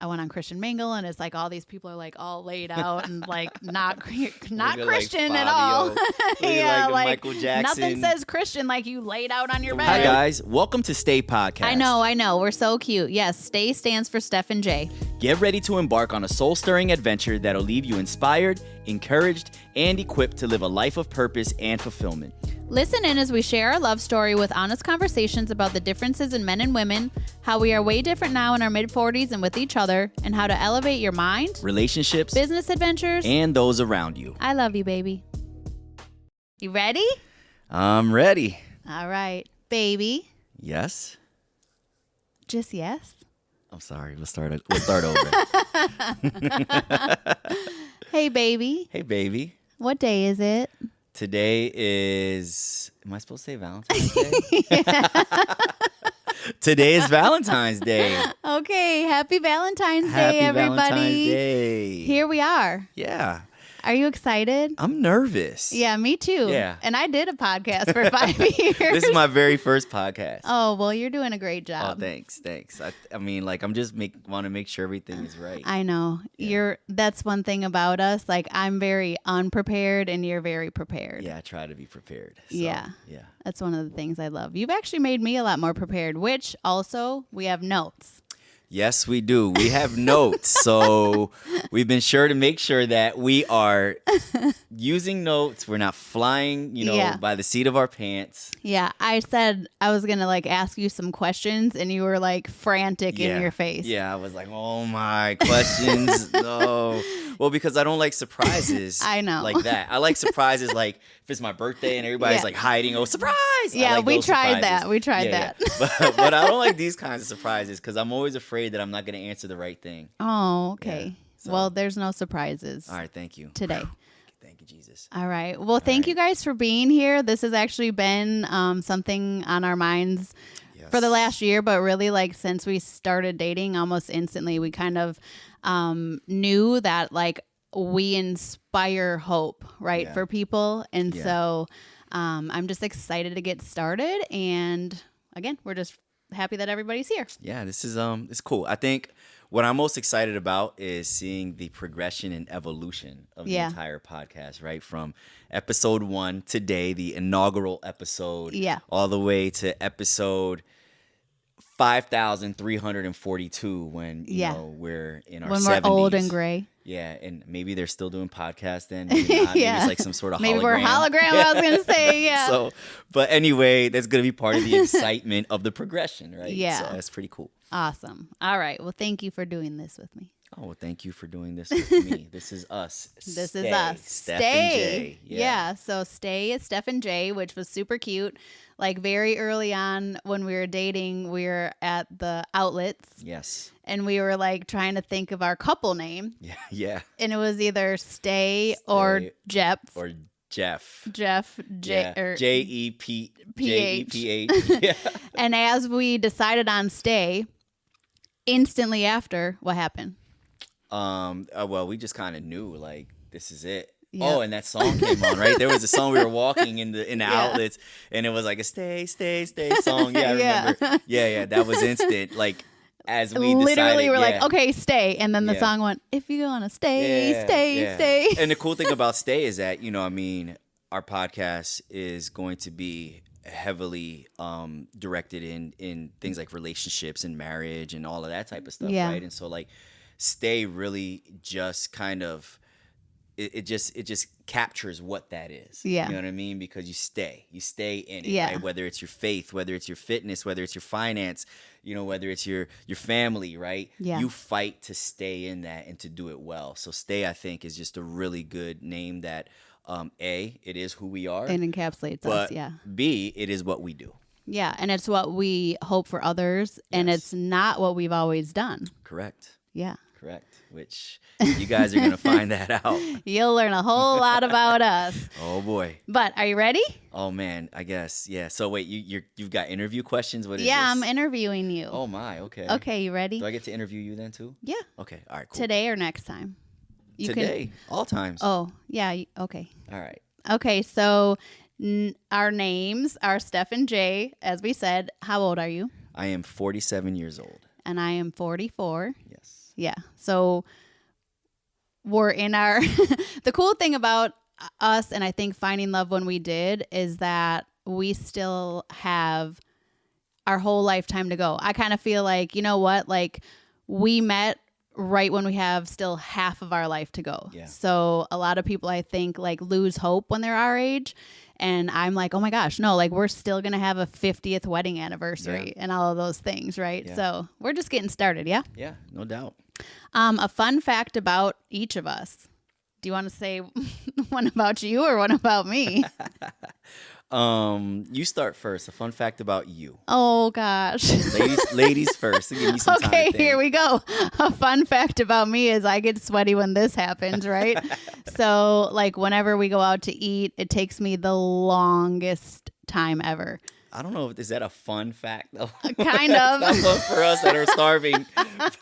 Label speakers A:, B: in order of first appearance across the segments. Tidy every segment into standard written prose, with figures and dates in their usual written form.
A: I went on Christian Mingle, and it's like all these people are like all laid out and like not Christian
B: like
A: at all.
B: Yeah, like Michael Jackson.
A: Nothing says Christian like you laid out on your bed.
B: Hi guys, welcome to Stay Podcast.
A: I know. We're so cute. Yes, Stay stands for Steph and Jay.
B: Get ready to embark on a soul-stirring adventure that'll leave you inspired, encouraged, and equipped to live a life of purpose and fulfillment.
A: Listen in as we share our love story with honest conversations about the differences in men and women, how we are way different now in our mid-40s and with each other, and how to elevate your mind,
B: relationships,
A: business adventures,
B: and those around you.
A: I love you, baby. You ready?
B: I'm ready.
A: All right, baby.
B: Yes?
A: Just yes?
B: I'm sorry. We'll start over.
A: Hey, baby.
B: Hey, baby.
A: What day is it?
B: Today is... Am I supposed to say Valentine's Day? Today is Valentine's Day.
A: Okay, happy Valentine's
B: Happy
A: Day, everybody.
B: Valentine's Day.
A: Here we are.
B: Yeah.
A: Are you excited?
B: I'm nervous.
A: Yeah, me too.
B: Yeah.
A: And I did a podcast for 5 years.
B: This is my very first podcast.
A: Oh, well, you're doing a great
B: Oh,
A: job.
B: thanks. I mean, like, I'm just want to make sure everything is right.
A: I know.
B: Yeah.
A: That's one thing about us. Like, I'm very unprepared and you're very prepared.
B: Yeah, I try to be prepared. So,
A: Yeah.
B: Yeah.
A: That's one of the things I love. You've actually made me a lot more prepared, which also we have notes.
B: Yes, we do. We have notes. So we've been sure to make sure that we are using notes. We're not flying, by the seat of our pants.
A: Yeah. I said I was going to like ask you some questions and you were like frantic in your face.
B: Yeah. I was like, oh my, questions. No. Well, because I don't like surprises.
A: I know.
B: Like that. I like surprises like if it's my birthday and everybody's like hiding, oh, surprise.
A: Yeah,
B: like
A: we
B: those
A: tried
B: surprises.
A: that. We tried that.
B: Yeah. But I don't like these kinds of surprises because I'm always afraid that I'm not going to answer the right thing.
A: Oh, okay.
B: Yeah, so.
A: Well, there's no surprises.
B: All right. Thank you.
A: Today.
B: Thank you, Jesus.
A: All right. Well, thank you guys for being here. This has actually been something on our minds for the last year, but really like since we started dating almost instantly, we kind of knew that like we inspire hope, right, for people. And so I'm just excited to get started. And again, we're just happy that everybody's here.
B: Yeah, this is it's cool. I think what I'm most excited about is seeing the progression and evolution of the entire podcast, right? From episode 1 today, the inaugural episode, all the way to episode 5,342 when we're in our 70s.
A: When we're old and gray.
B: Yeah, and maybe they're still doing podcasts then. Maybe not. Maybe it's like some sort of
A: maybe
B: hologram.
A: We're hologram, I was going to say,
B: So, but anyway, that's going to be part of the excitement of the progression, right?
A: Yeah.
B: So that's pretty cool.
A: Awesome. All right. Well, thank you for doing this with me.
B: Oh, well, thank you for doing this with me. This is us.
A: This is us.
B: Steph and Jay.
A: Yeah. So Stay is Steph and Jay, which was super cute. Like very early on when we were dating, we were at the outlets.
B: Yes.
A: And we were like trying to think of our couple name.
B: Yeah.
A: And it was either Stay or Jeff.
B: Or Jeff.
A: Or
B: Jeph. Yeah.
A: And as we decided on Stay, instantly after, what happened?
B: Well, we just kind of knew like this is it.
A: Yep.
B: Oh, and that song came on, right? There was a song we were walking in the outlets, and it was like a stay song. Yeah, I remember. Yeah, that was instant. Like as we
A: literally
B: decided,
A: we're like, okay, Stay, and then the song went, if you want to stay, stay.
B: And the cool thing about Stay is that our podcast is going to be heavily directed in things like relationships and marriage and all of that type of stuff, right? And so like Stay really just kind of it just captures what that is.
A: Yeah.
B: You know what I mean? Because you stay in it, right? Whether it's your faith, whether it's your fitness, whether it's your finance, whether it's your family, right?
A: Yeah.
B: You fight to stay in that and to do it well. So Stay, I think, is just a really good name that A, it is who we are.
A: It encapsulates us,
B: B, it is what we do.
A: Yeah, and it's what we hope for others, and it's not what we've always done.
B: Correct.
A: Yeah.
B: Correct. Which you guys are going to find that out.
A: You'll learn a whole lot about us.
B: Oh, boy.
A: But are you ready?
B: Oh, man, I guess. Yeah. So, wait, you've got interview questions? What is this?
A: I'm interviewing you.
B: Oh, my. Okay.
A: Okay, you ready?
B: Do I get to interview you then, too?
A: Yeah.
B: Okay. All right, cool.
A: Today or next time?
B: Today. All times.
A: Oh, yeah. Okay.
B: All right.
A: Okay, so our names are Steph and Jay. As we said, how old are you?
B: I am 47 years old.
A: And I am 44.
B: Yes. Yes.
A: Yeah. So we're in our, the cool thing about us, and I think finding love when we did, is that we still have our whole lifetime to go. I kind of feel like, you know what, like we met right when we have still half of our life to go.
B: Yeah.
A: So a lot of people, I think, like lose hope when they're our age. And I'm like, oh my gosh, no, like we're still going to have a 50th wedding anniversary and all of those things, right?
B: Yeah.
A: So we're just getting started, yeah?
B: Yeah, no doubt.
A: A fun fact about each of us. Do you want to say one about you or one about me?
B: You start first. A fun fact about you.
A: Oh gosh.
B: Ladies first. Give me some time to think.
A: Here we go. A fun fact about me is I get sweaty when this happens, right? So like whenever we go out to eat, it takes me the longest time ever.
B: I don't know if is that a fun fact though.
A: Kind of.
B: It's not fun for us that are starving.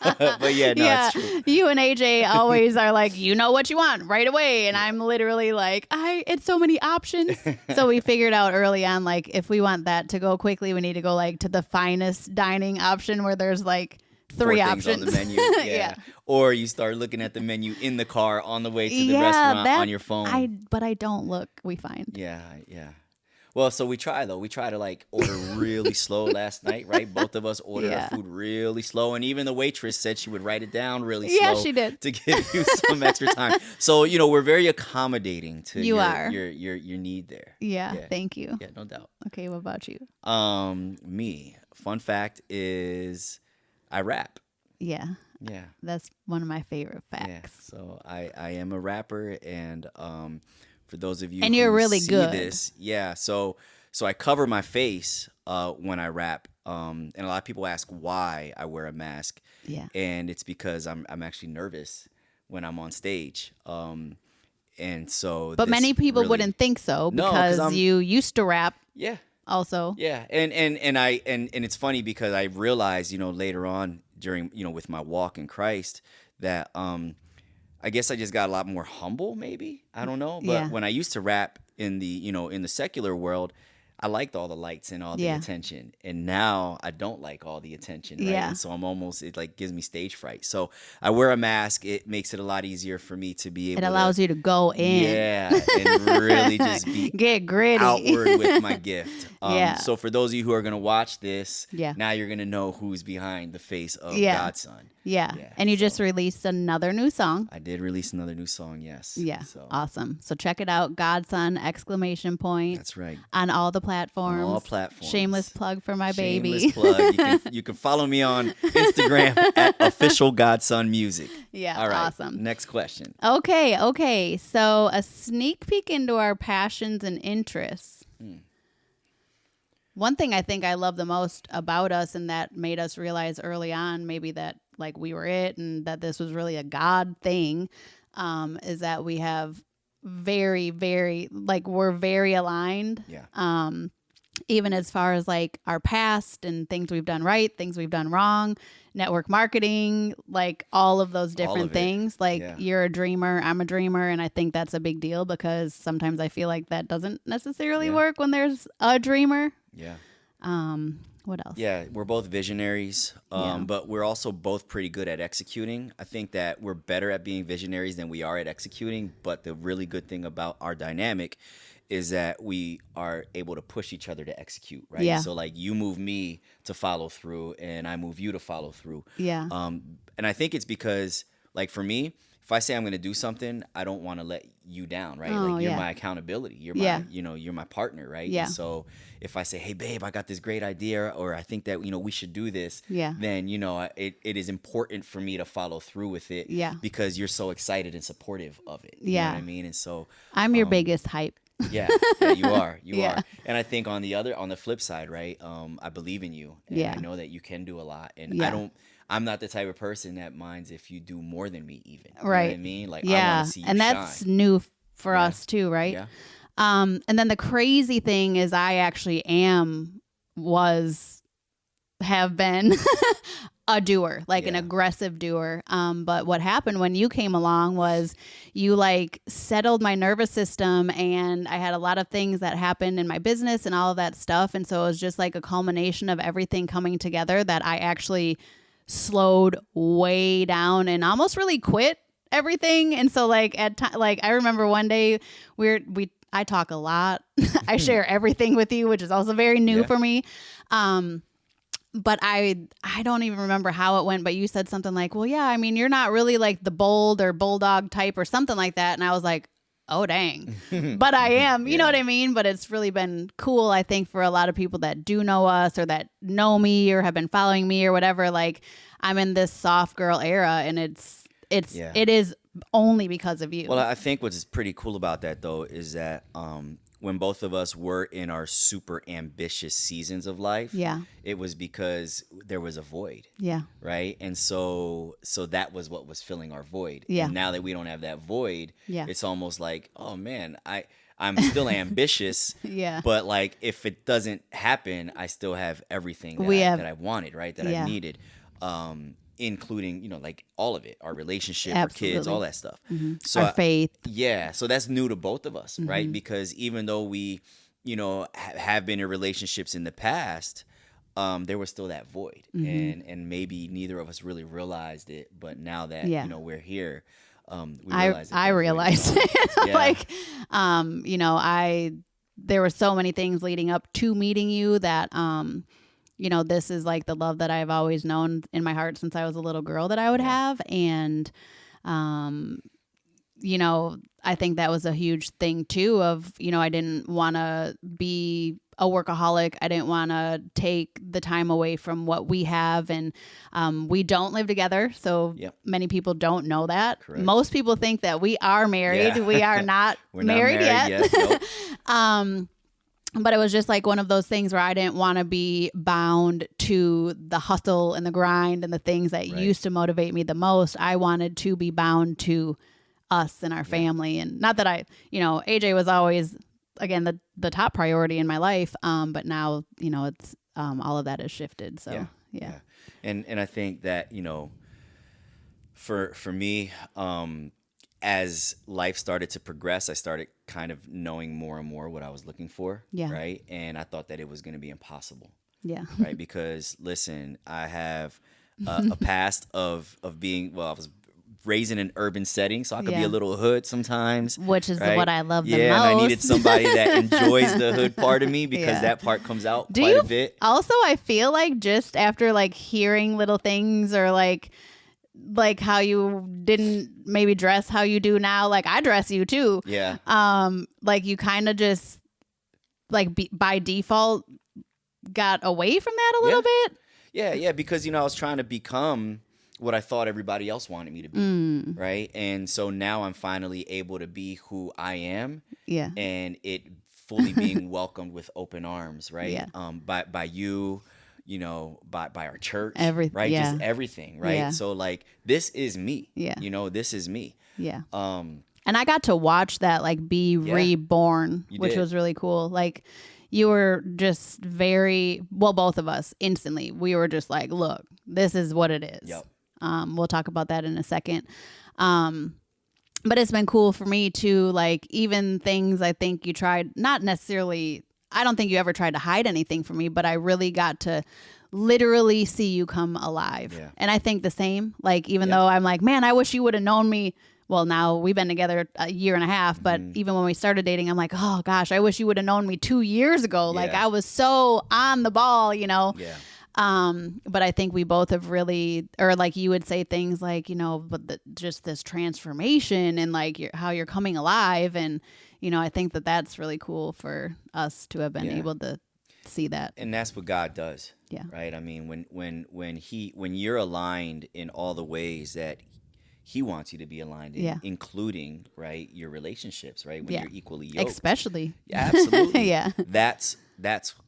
B: But yeah, no, it's true.
A: You and AJ always are like, you know what you want right away. And I'm literally like, it's so many options. So we figured out early on, like, if we want that to go quickly, we need to go like to the finest dining option where there's like 3 options
B: on the menu. Yeah. Or you start looking at the menu in the car on the way to the restaurant on your phone.
A: But I don't look, we find.
B: Yeah. Well, so we try to like order really slow last night, right? Both of us ordered our food really slow, and even the waitress said she would write it down really slow.
A: Yeah, she did,
B: to give you some extra time. So we're very accommodating to your need there.
A: Yeah, thank you.
B: Yeah, no doubt.
A: Okay, what about you?
B: Me. Fun fact is, I rap.
A: Yeah.
B: Yeah.
A: That's one of my favorite facts.
B: Yeah. So I am a rapper, and for those of you
A: and you're really
B: see
A: good.
B: This, yeah. So I cover my face when I rap, and a lot of people ask why I wear a mask.
A: Yeah,
B: and it's because I'm actually nervous when I'm on stage. And so,
A: but many people wouldn't think so because you used to rap.
B: Yeah.
A: Also.
B: Yeah, and it's funny because I realized later on during with my walk in Christ that I guess I just got a lot more humble, maybe. I don't know. But when I used to rap in the, in the secular world, I liked all the lights and all the attention. And now I don't like all the attention, right?
A: Yeah.
B: And so it like gives me stage fright. So I wear a mask. It makes it a lot easier for me to be able to.
A: It allows you to go in.
B: Yeah, and really just
A: get gritty.
B: Outward with my gift.
A: Yeah.
B: So for those of you who are going to watch this,
A: yeah,
B: now you're going to know who's behind the face of God's Son.
A: Yeah. And you just released another new song.
B: I did release another new song, yes.
A: Yeah. So. Awesome. So check it out. God's Son, !
B: That's right.
A: On all the platforms.
B: On all platforms.
A: Shameless plug for my baby.
B: Shameless plug. You can follow me on Instagram at official Godson Music.
A: Yeah.
B: All right.
A: Awesome.
B: Next question.
A: Okay. So a sneak peek into our passions and interests. One thing I think I love the most about us, and that made us realize early on maybe that like we were it and that this was really a God thing, is that we have very, very, like we're very aligned.
B: Yeah.
A: Even as far as like our past and things we've done right, things we've done wrong, network marketing, like all of those different things. Like you're a dreamer, I'm a dreamer. And I think that's a big deal because sometimes I feel like that doesn't necessarily work when there's a dreamer.
B: Yeah.
A: What else?
B: Yeah, we're both visionaries, but we're also both pretty good at executing. I think that we're better at being visionaries than we are at executing. But the really good thing about our dynamic is that we are able to push each other to execute, right?
A: Yeah.
B: So like you move me to follow through and I move you to follow through.
A: Yeah.
B: And I think it's because like for me, if I say I'm going to do something, I don't want to let you down, right? Like you're my accountability. You're my, you're my partner, right?
A: Yeah.
B: And so if I say, hey babe, I got this great idea, or I think that, we should do this, then, it is important for me to follow through with it because you're so excited and supportive of it. You know what I mean? And so
A: I'm your biggest hype.
B: Yeah, you are. You are. And I think on the flip side, right? I believe in you. And I know that you can do a lot. And I'm not the type of person that minds if you do more than me even. You know what I mean? Like I want to see you
A: and that's
B: shine.
A: new for us too, right?
B: Yeah.
A: And then the crazy thing is I actually have been a doer, like an aggressive doer. But what happened when you came along was you like settled my nervous system, and I had a lot of things that happened in my business and all of that stuff. And so it was just like a culmination of everything coming together that I actually slowed way down and almost really quit everything. And so like like I remember one day I talk a lot. I share everything with you, which is also very new for me. But I don't even remember how it went, but you said something like, well, yeah, I mean, you're not really like the bold or bulldog type or something like that. And I was like, oh, dang. But I am, you know what I mean? But it's really been cool, I think, for a lot of people that do know us or that know me or have been following me or whatever. Like, I'm in this soft girl era, and it is only because of you.
B: Well, I think what's pretty cool about that, though, is that when both of us were in our super ambitious seasons of life, it was because there was a void. Yeah. Right. And so that was what was filling our void. Yeah. And now that we don't have that void, it's almost like, oh man, I'm still ambitious. Yeah. But like, if it doesn't happen, I still have everything that I wanted, right? That I needed. Including, you know, like all of it, our relationship, our kids, all that stuff. So
A: our faith.
B: Yeah. So that's new to both of us, right? Because even though we, you know, have been in relationships in the past, there was still that void. And maybe neither of us really realized it. But now that, you know, we're here, we realize
A: I realized it. Like, you know, there were so many things leading up to meeting you that, you know, this is like the love that I've always known in my heart since I was a little girl that I would have. And, you know, I think that was a huge thing too of, you know, I didn't want to be a workaholic. I didn't want to take the time away from what we have. And we don't live together. So many people don't know that. Correct. Most people think that we are married. Yeah. We are not married yet. Nope. But it was just like one of those things where I didn't want to be bound to the hustle and the grind and the things that used to motivate me the most. I wanted to be bound to us and our family. And not that you know, AJ was always, again, the top priority in my life. But now, you know, it's all of that has shifted. So, yeah.
B: And I think that, you know, for me, as life started to progress, I started kind of knowing more and more what I was looking for. Yeah. Right. And I thought that it was going to be impossible. Yeah. Right. Because listen, I have a past of being, well, I was raised in an urban setting, so I could be a little hood sometimes.
A: Which is what I love the most.
B: Yeah, and I needed somebody that enjoys the hood part of me because that part comes out quite a bit.
A: Also, I feel like just after like hearing little things or like how you didn't maybe dress how you do now, like I dress you too. Yeah. Like you kind of just like by default got away from that a little bit.
B: Yeah, because you know I was trying to become what I thought everybody else wanted me to be, right? And so now I'm finally able to be who I am. Yeah. And it fully being welcomed with open arms, right? Yeah. By you. You know, by our church, right? Yeah. Just everything, right? Yeah. So like, this is me. Yeah. You know, this is me. Yeah.
A: And I got to watch that like be reborn, which was really cool. Like, you were just both of us instantly. We were just like, look, this is what it is. Yep. We'll talk about that in a second. But it's been cool for me too. Like even things I think you tried, not necessarily. I don't think you ever tried to hide anything from me, but I really got to literally see you come alive. Yeah. And I think the same, like, even though I'm like, man, I wish you would have known me. Well, now we've been together a year and a half, but even when we started dating, I'm like, oh gosh, I wish you would have known me 2 years ago. Yeah. Like I was so on the ball, you know? Yeah. But I think we both have really, or like you would say things like, you know, but just this transformation and like how you're coming alive. And, you know, I think that's really cool for us to have been able to see that.
B: And that's what God does. Yeah. Right. I mean, when you're aligned in all the ways that He wants you to be aligned in, including, right, your relationships, right? When you're equally yoked.
A: Especially.
B: Yeah, absolutely. Yeah. That's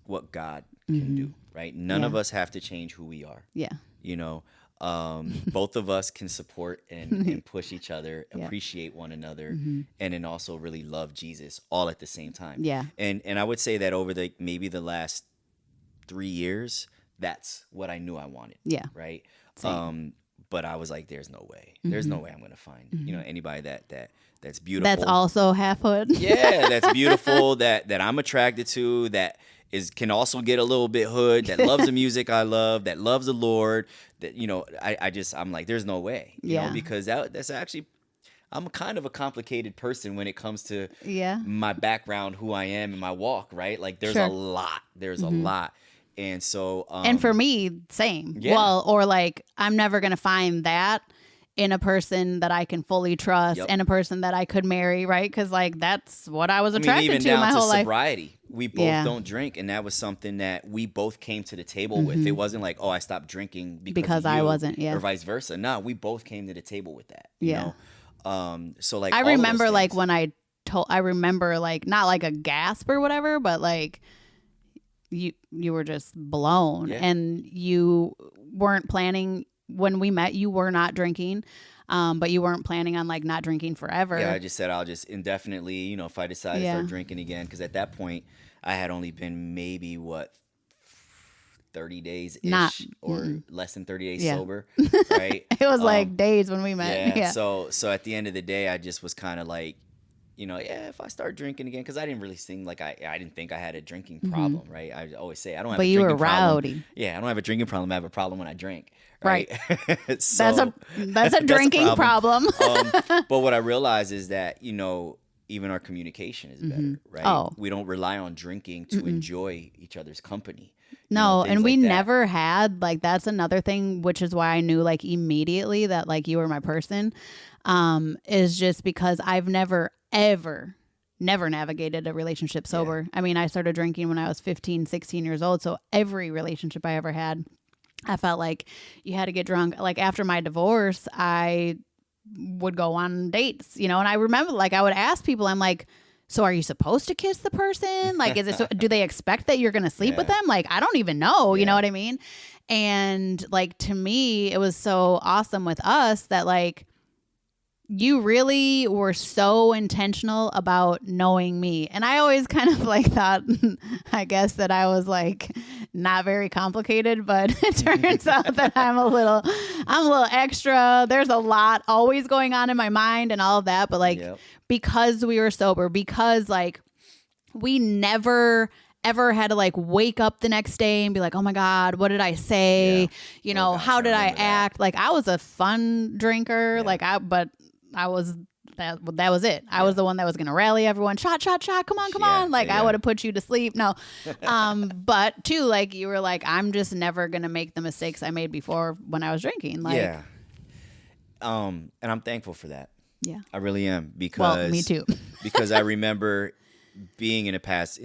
B: what God can do, right? None of us have to change who we are. Yeah. You know, both of us can support and push each other, appreciate one another, and then also really love Jesus all at the same time. Yeah. And I would say that over maybe the last 3 years, that's what I knew I wanted. Yeah. Right. Same. but I was like, there's no way. There's no way I'm going to find, anybody that's beautiful.
A: That's also half hood.
B: Yeah, that's beautiful, that I'm attracted to, that can also get a little bit hood, that loves the music I love, that loves the Lord, that, I'm like, there's no way, because that's actually, I'm kind of a complicated person when it comes to my background, who I am, and my walk, right? Like, there's a lot. There's a lot. And so...
A: and for me, same. Yeah. Well, or like, I'm never going to find that in a person that I can fully trust and a person that I could marry, right? Because, like, that's what I was attracted to my whole life.
B: Sobriety. We both don't drink, and that was something that we both came to the table with. It wasn't like, oh, I stopped drinking because of you,
A: I wasn't,
B: or vice versa. No, we both came to the table with that, you know? So like,
A: I remember like when I remember like not like a gasp or whatever, but like you were just blown, and you weren't planning when we met. You were not drinking, but you weren't planning on like not drinking forever.
B: Yeah, I just said I'll just indefinitely, if I decide to start drinking again, because at that point I had only been maybe 30 days ish, or less than 30 days sober, right?
A: It was like days when we met.
B: Yeah. So at the end of the day, I just was kind of like, if I start drinking again, because I didn't really think like I didn't think I had a drinking problem, right? I always say I don't have. But a drinking problem.
A: But you were rowdy.
B: Yeah, I don't have a drinking problem. I have a problem when I drink. Right.
A: So, that's a drinking problem.
B: But what I realize is that even our communication is better, right?
A: Oh.
B: We don't rely on drinking to enjoy each other's company.
A: No, and we never had, like, that's another thing, which is why I knew, like, immediately that, like, you were my person, is just because I've never, ever, never navigated a relationship sober. I mean, I started drinking when I was 15, 16 years old, so every relationship I ever had, I felt like you had to get drunk. Like, after my divorce, I would go on dates, and I remember, like, I would ask people, I'm like, so are you supposed to kiss the person? Like, is it so, do they expect that you're going to sleep with them? Like, I don't even know, you know what I mean? And like, to me, it was so awesome with us that like, you really were so intentional about knowing me. And I always kind of like thought, I guess that I was like not very complicated, but it turns out that I'm a little extra. There's a lot always going on in my mind and all of that. But like, because we were sober, because like we never ever had to like wake up the next day and be like, oh my God, what did I say? How did I act? That. Like, I was a fun drinker. But I was, that was it. I was the one that was going to rally everyone. Shot. Come on. Like, I would have put you to sleep. No. But too, like, you were like, I'm just never going to make the mistakes I made before when I was drinking. Like,
B: and I'm thankful for that.
A: Yeah.
B: I really am, because,
A: well, me too.
B: because I remember being in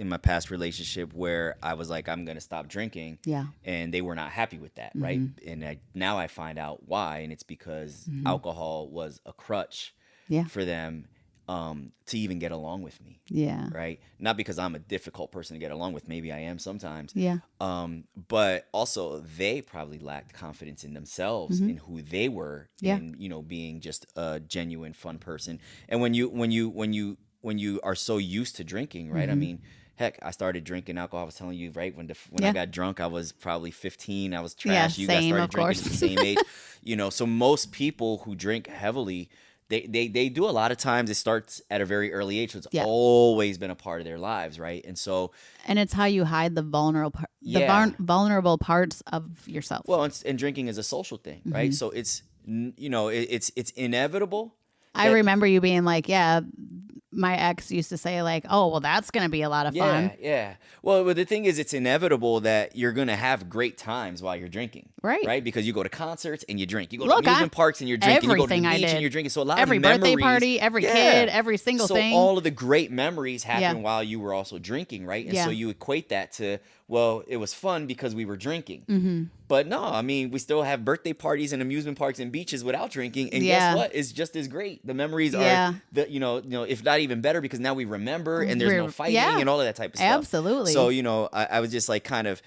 B: my past relationship where I was like, I'm going to stop drinking.
A: Yeah.
B: And they were not happy with that. Right. And now I find out why. And it's because alcohol was a crutch for them to even get along with me.
A: Yeah.
B: Right. Not because I'm a difficult person to get along with. Maybe I am sometimes.
A: Yeah.
B: But also they probably lacked confidence in themselves, in who they were, in, being just a genuine fun person. And when you are so used to drinking, right? I mean, heck, I started drinking alcohol. I was telling you, right? When I got drunk, I was probably 15. I was trash. You guys started drinking at the same age. So most people who drink heavily, they do a lot of times. It starts at a very early age. So it's always been a part of their lives, right? And
A: it's how you hide the vulnerable parts of yourself.
B: Well, and drinking is a social thing, right? So it's it's inevitable.
A: I remember you being like, my ex used to say like, oh, well, that's going to be a lot of fun.
B: Yeah. Well, the thing is, it's inevitable that you're going to have great times while you're drinking. Right. Because you go to concerts and you drink. You go to amusement parks and you're drinking. You go to the beach and you're drinking. So a lot of memories. Every birthday party,
A: every kid, every single thing.
B: So all of the great memories happen while you were also drinking, right? And so you equate that to, well, it was fun because we were drinking. But no, I mean, we still have birthday parties and amusement parks and beaches without drinking. And guess what? It's just as great. The memories are, if not even better, because now we remember and there's no fighting and all of that type of stuff.
A: Absolutely.
B: So, I was just like kind of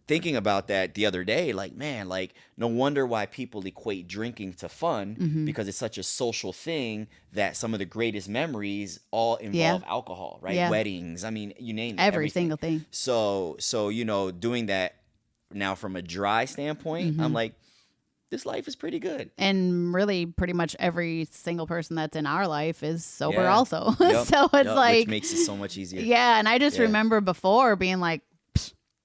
B: thinking about that the other day, like, man, like, no wonder why people equate drinking to fun, because it's such a social thing that some of the greatest memories all involve alcohol, right? Weddings. I mean, you name it.
A: Every single thing.
B: So, doing that now from a dry standpoint, I'm like, this life is pretty good.
A: And really pretty much every single person that's in our life is sober also. So it's like,
B: which makes it so much easier.
A: Yeah. And I just remember before being like,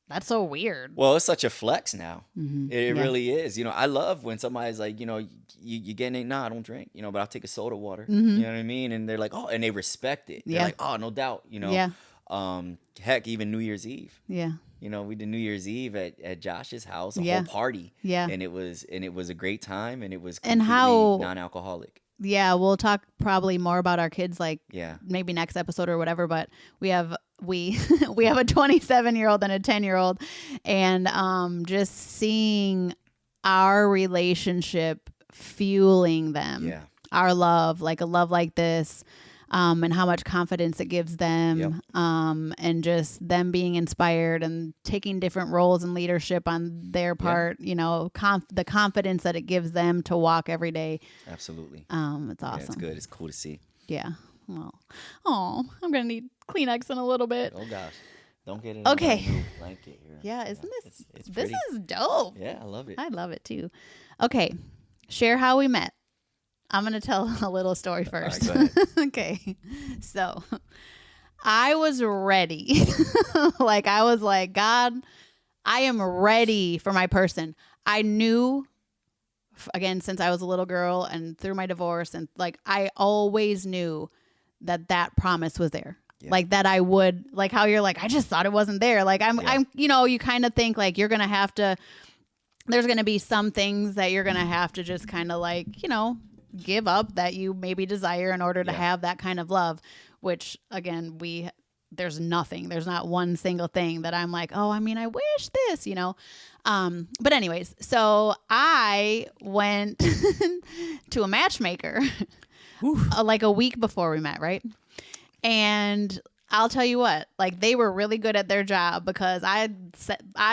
A: that's so weird.
B: Well, it's such a flex now. It really is. You know, I love when somebody's like, you know, you getting it? Nah, I don't drink, you know, but I'll take a soda water. You know what I mean? And they're like, oh, and they respect it. They're like, oh, no doubt, you know.
A: Yeah.
B: Heck, even New Year's Eve.
A: Yeah.
B: You know, we did New Year's Eve at Josh's house, a whole party.
A: Yeah.
B: And it was a great time, and it was
A: completely
B: non-alcoholic.
A: Yeah, we'll talk probably more about our kids, like maybe next episode or whatever. But we have a 27-year-old and a 10-year-old, and just seeing our relationship fueling them, our love, like a love like this, and how much confidence it gives them, and just them being inspired and taking different roles in leadership on their part, you know, the confidence that it gives them to walk every day.
B: Absolutely.
A: It's awesome.
B: Yeah, it's good. It's cool to see.
A: Yeah. Well, I'm going to need Kleenex in a little bit.
B: Oh, gosh. Don't get it.
A: Okay.
B: New blanket here.
A: Yeah, isn't this,
B: this
A: is dope.
B: Yeah, I love it.
A: I love it too. Okay. Share how we met. I'm going to tell a little story first.
B: All right, go ahead.
A: Okay. So I was ready. Like, I was like, God, I am ready for my person. I knew, again, since I was a little girl and through my divorce, and like, I always knew that promise was there. Yeah. Like that I would, like how you're like, I just thought it wasn't there. Like I'm, you know, you kind of think like you're going to have to, there's going to be some things that you're going to have to just kind of like, you know, give up that you maybe desire in order to have that kind of love, which again, there's not one single thing that I'm like, oh, I mean, I wish this, you know? But anyways, so I went to a matchmaker like a week before we met. Right. And I'll tell you what, like they were really good at their job because I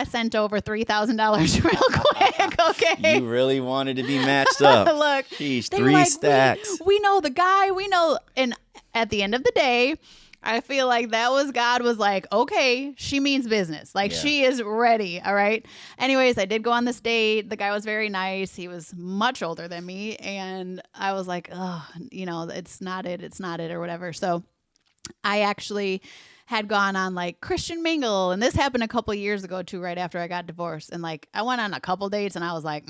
A: sent over $3,000 real quick. Okay.
B: You really wanted to be matched up.
A: Look,
B: jeez, 3 stacks.
A: We know the guy, we know. And at the end of the day, I feel like God was like, okay, she means business. Like she is ready. All right. Anyways, I did go on this date. The guy was very nice. He was much older than me. And I was like, oh, you know, it's not it or whatever. So I actually had gone on like Christian Mingle, and this happened a couple of years ago too, right after I got divorced. And like I went on a couple dates and I was like,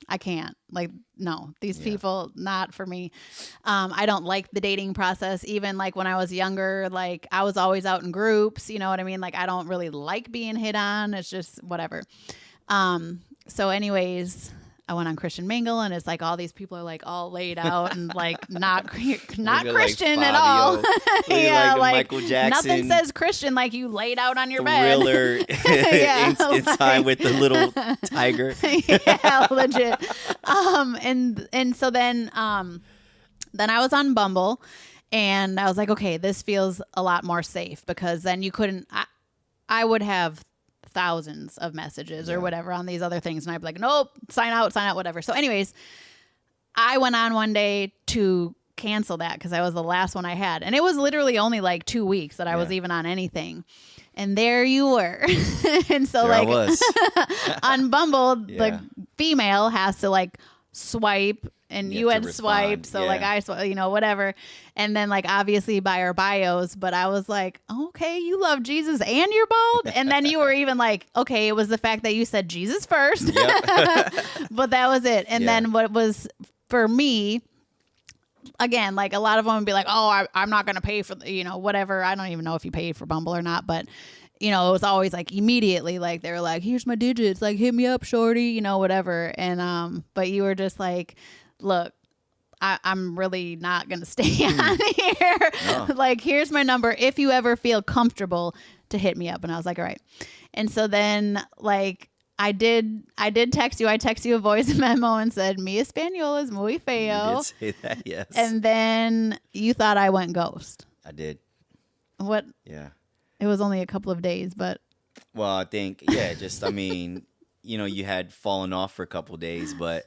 A: I can't, like, no, these people, not for me. I don't like the dating process. Even like when I was younger, like I was always out in groups, you know what I mean? Like I don't really like being hit on. It's just whatever. So anyways, I went on Christian Mingle, and it's like all these people are like all laid out and like not Christian like at all.
B: Yeah, like Michael Jackson.
A: Nothing says Christian like you laid out on your bed.
B: Thriller inside with the little tiger.
A: Yeah, legit. And so then I was on Bumble, and I was like, okay, this feels a lot more safe because then you couldn't. I would have thousands of messages or whatever on these other things, and I'd be like, nope, sign out, whatever. So anyways, I went on one day to cancel that because I was the last one I had, and it was literally only like 2 weeks that I was even on anything, and there you were. And so there like on Bumble, the female has to like swipe, and you had swiped, so like I swiped, you know, whatever. And then like obviously by our bios, but I was like, okay, you love Jesus and you're bald. And then you were even like, okay, it was the fact that you said Jesus first. But that was it. And then what was for me, again, like a lot of them would be like, oh, I'm not going to pay for, you know, whatever. I don't even know if you paid for Bumble or not, but you know, it was always like immediately, like they were like, here's my digits, like hit me up, shorty, you know, whatever. And, but you were just like, look, I'm really not going to stay on here. No. Like, here's my number if you ever feel comfortable to hit me up. And I was like, all right. And so then like I did text you. I texted you a voice memo and said, mi español es muy feo.
B: You did say that, yes.
A: And then you thought I went ghost.
B: I did.
A: What?
B: Yeah.
A: It was only a couple of days, but.
B: Well, I think, I mean, you know, you had fallen off for a couple of days, but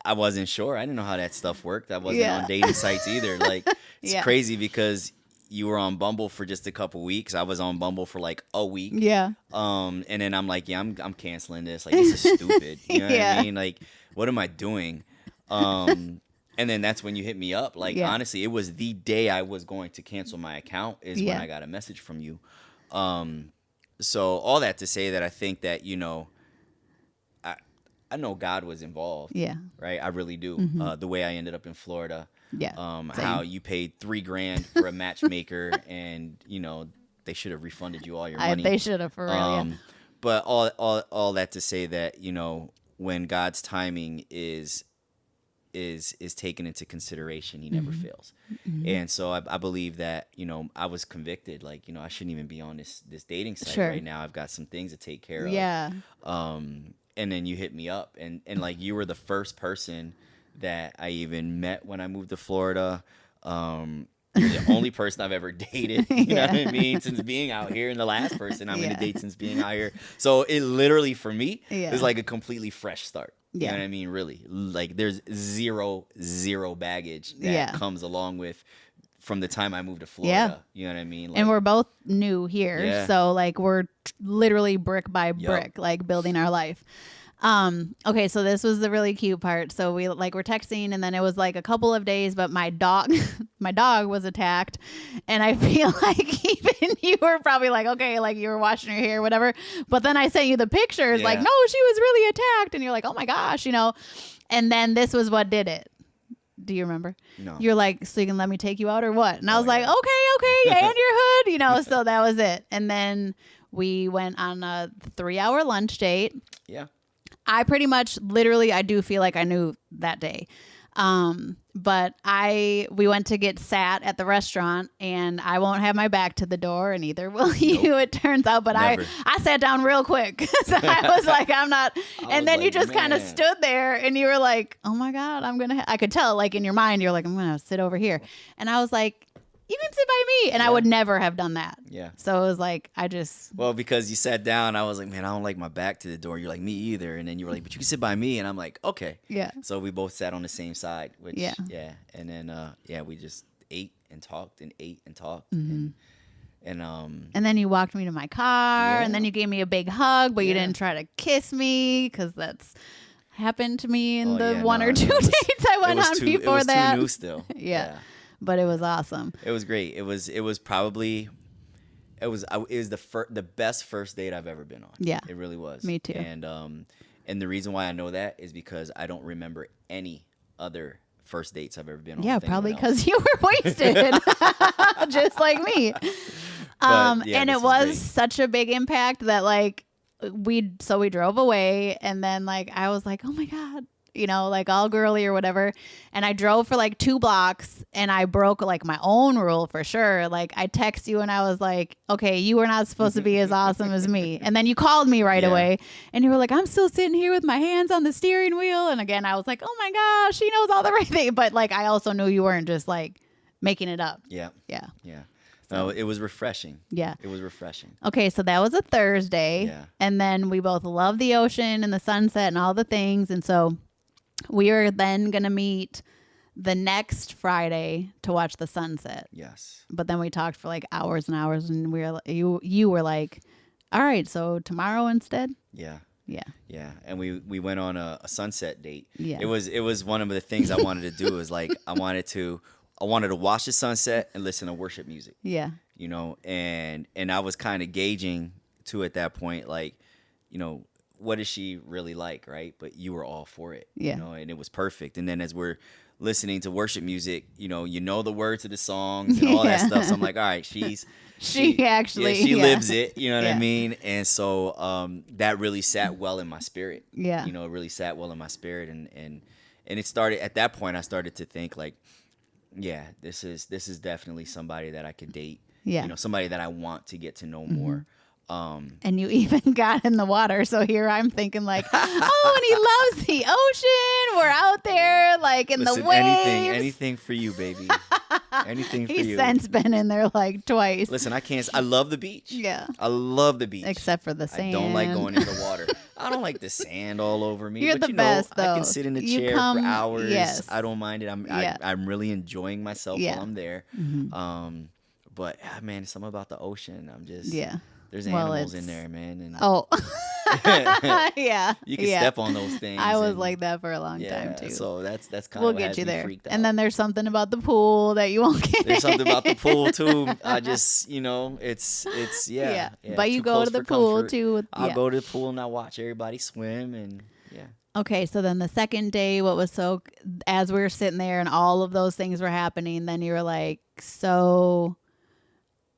B: I wasn't sure. I didn't know how that stuff worked. I wasn't on dating sites either. Like, it's crazy because you were on Bumble for just a couple weeks. I was on Bumble for like a week.
A: Yeah.
B: And then I'm like, yeah, I'm canceling this. Like, this is stupid. You know what I mean? Like, what am I doing? And then that's when you hit me up. Like, honestly, it was the day I was going to cancel my account is when I got a message from you. So all that to say that I think that, you know, I know God was involved.
A: Yeah.
B: Right? I really do. The way I ended up in Florida.
A: Yeah.
B: How you paid $3,000 for a matchmaker and, you know, they should have refunded you all your money.
A: They should have, for real.
B: But all that to say that, you know, when God's timing is taken into consideration, he never fails. And so I believe that, you know, I was convicted, like, you know, I shouldn't even be on this dating site right now. I've got some things to take care of.
A: Yeah.
B: And then you hit me up and like you were the first person that I even met when I moved to Florida. You're the only person I've ever dated, you know what I mean, since being out here, and the last person I'm going to date since being out here. So it literally, for me, is like a completely fresh start. You know what I mean? Really. Like, there's zero baggage that comes along with from the time I moved to Florida. You know what I mean? Like,
A: and we're both new here. So, like, we're literally brick by brick, like, building our life. Okay, so this was the really cute part. So we're texting, and then it was like a couple of days, but my dog was attacked, and I feel like even you were probably like, okay, like you were washing your hair, whatever. But then I sent you the pictures, like, no, she was really attacked, and you're like, oh my gosh, you know. And then this was what did it. Do you remember?
B: No.
A: You're like, so you can let me take you out or what? And I was like, okay, and your hood, you know. So that was it. And then we went on a 3-hour lunch date.
B: Yeah.
A: I pretty much, literally, I do feel like I knew that day. But we went to get sat at the restaurant, and I won't have my back to the door, and neither will you, it turns out. But I sat down real quick. So I was like, I'm not. And then you just kind of stood there, and you were like, oh my God, I could tell, like, in your mind, you're like, I'm going to sit over here. And I was like, you can sit by me. And I would never have done that. Yeah. So it was like, well,
B: because you sat down, I was like, man, I don't like my back to the door. You're like, me either. And then you were like, but you can sit by me. And I'm like, okay. Yeah. So we both sat on the same side, which, yeah. And then, we just ate and talked and ate and talked. And
A: then you walked me to my car, and then you gave me a big hug, but you didn't try to kiss me, because that's happened to me in the one or two dates I went on before that.
B: It was too new still.
A: Yeah. But it was awesome.
B: It was great. It was the best first date I've ever been on. Yeah. It really was.
A: Me too.
B: And the reason why I know that is because I don't remember any other first dates I've ever been on.
A: Yeah, probably because you were wasted. Just like me. And it was such a big impact that, like, we drove away, and then, like, I was like, oh my God, you know, like, all girly or whatever. And I drove for like 2 blocks, and I broke like my own rule for sure. Like, I text you and I was like, okay, you were not supposed to be as awesome as me. And then you called me right away, and you were like, I'm still sitting here with my hands on the steering wheel. And again, I was like, oh my gosh, she knows all the right thing. But, like, I also knew you weren't just like making it up. Yeah. Yeah.
B: Yeah. No, it was refreshing.
A: Yeah.
B: It was refreshing.
A: Okay, so that was a Thursday. Yeah. And then we both love the ocean and the sunset and all the things. And so we were then going to meet the next Friday to watch the sunset.
B: Yes.
A: But then we talked for like hours and hours, and you were like, all right, so tomorrow instead?
B: Yeah.
A: Yeah.
B: Yeah. And we went on a sunset date.
A: Yeah.
B: It was one of the things I wanted to do, is like I wanted to watch the sunset and listen to worship music.
A: Yeah.
B: You know, and I was kind of gauging too at that point, like, you know, what is she really like, right? But you were all for it.
A: Yeah.
B: You know, and it was perfect. And then as we're listening to worship music, you know the words of the songs and all that stuff. So I'm like, all right, she lives it. You know what I mean? And so that really sat well in my spirit.
A: Yeah.
B: You know, it really sat well in my spirit, and it started at that point. I started to think like, yeah, this is definitely somebody that I could date.
A: Yeah.
B: You know, somebody that I want to get to know more.
A: And you even got in the water. So here I'm thinking like, oh, and he loves the ocean. We're out there like in the waves.
B: Anything for you, baby. Anything for you.
A: He's since been in there like twice.
B: Listen, I love the beach.
A: Yeah.
B: I love the beach.
A: Except for the sand.
B: I don't like going in the water. I don't like the sand all over me.
A: You're
B: but
A: the best, though.
B: I can sit in a chair for hours.
A: Yes.
B: I don't mind it. I'm really enjoying myself while I'm there. But man, something about the ocean. I'm just
A: Yeah.
B: there's
A: Well,
B: animals in there, man. And
A: Oh. Yeah.
B: you can
A: Yeah.
B: step on those things.
A: I was
B: and,
A: like that for a long time too.
B: So that's kind
A: We'll
B: of what
A: get
B: has
A: you
B: me
A: there.
B: freaked out.
A: And then there's something about the pool that you won't get.
B: There's something about the pool too. I just, it's yeah.
A: But you
B: too
A: go
B: close
A: to the
B: for
A: pool
B: comfort.
A: too.
B: I'll go to the pool and I watch everybody swim and yeah.
A: Okay, so then the second day, as we were sitting there and all of those things were happening, then you were like, so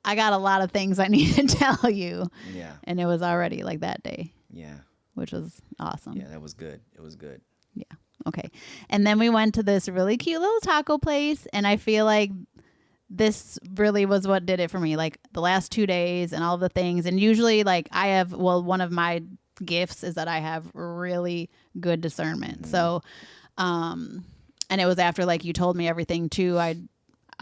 A: I got a lot of things I need to tell you.
B: Yeah.
A: And it was already like that day.
B: Yeah.
A: Which was awesome.
B: Yeah, that was good. It was good.
A: Yeah. Okay. And then we went to this really cute little taco place, and I feel like this really was what did it for me. Like the last 2 days and all the things. And usually like one of my gifts is that I have really good discernment. Mm-hmm. So, and it was after like you told me everything too. I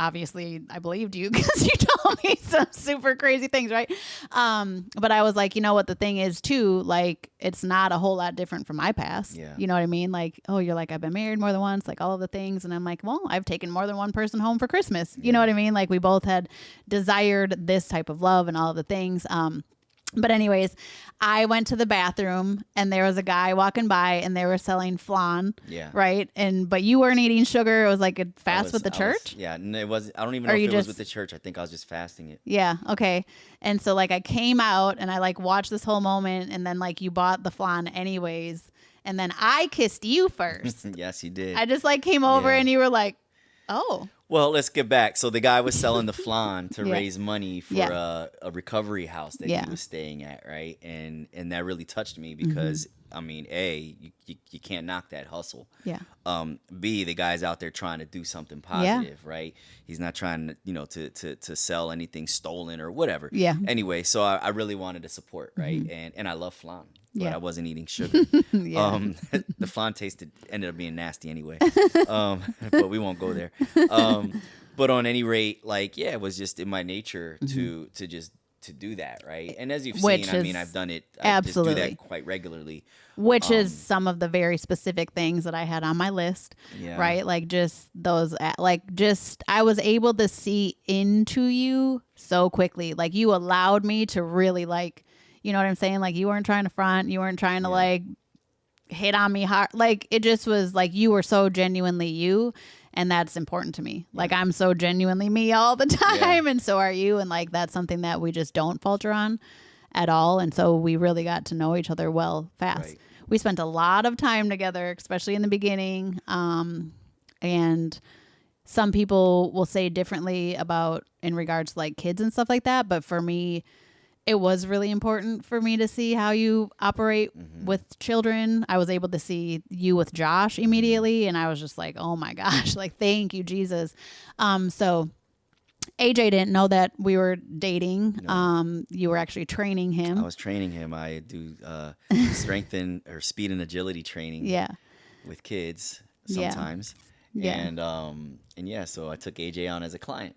A: believed you because you told me some super crazy things, right? But I was like, you know what the thing is too, like it's not a whole lot different from my past.
B: Yeah.
A: You know what I mean? Like, oh, you're like, I've been married more than once, like all of the things. And I'm like, well, I've taken more than one person home for Christmas. You know what I mean? Like we both had desired this type of love and all of the things. But anyways, I went to the bathroom and there was a guy walking by and they were selling flan.
B: Yeah.
A: Right. But you weren't eating sugar. It was like a fast with the church.
B: Yeah. And it was, I don't even know if it was with the church. I think I was just fasting it.
A: Yeah. Okay. And so like I came out and I like watched this whole moment and then like you bought the flan anyways. And then I kissed you first.
B: Yes, you did.
A: I just like came over and you were like, oh.
B: Well, let's get back. So the guy was selling the flan to raise money for a recovery house that he was staying at, right? And that really touched me because, I mean, A, you can't knock that hustle.
A: Yeah.
B: B, the guy's out there trying to do something positive, right? He's not trying to, to sell anything stolen or whatever.
A: Yeah.
B: Anyway, so I really wanted to support, right? And I love flan. But I wasn't eating sugar. The flan ended up being nasty anyway. But we won't go there. But on any rate, like, it was just in my nature to just to do that, right? And as you've seen, I mean, I've done it. I just do that quite regularly.
A: Which is some of the very specific things that I had on my list, right? Like just those, I was able to see into you so quickly. Like you allowed me to really like, you know what I'm saying? Like you weren't trying to front, you weren't trying to like hit on me hard. Like it just was like you were so genuinely you, and that's important to me. Like I'm so genuinely me all the time, and so are you. And like that's something that we just don't falter on at all. And so we really got to know each other well fast. Right. We spent a lot of time together, especially in the beginning. And some people will say differently about in regards to like kids and stuff like that. But for me, it was really important for me to see how you operate with children. I was able to see you with Josh immediately, and I was just like, oh my gosh, like, thank you, Jesus. So AJ didn't know that we were dating. No. You were actually training him.
B: I was training him. I do strength or speed and agility training with kids sometimes. And so I took AJ on as a client.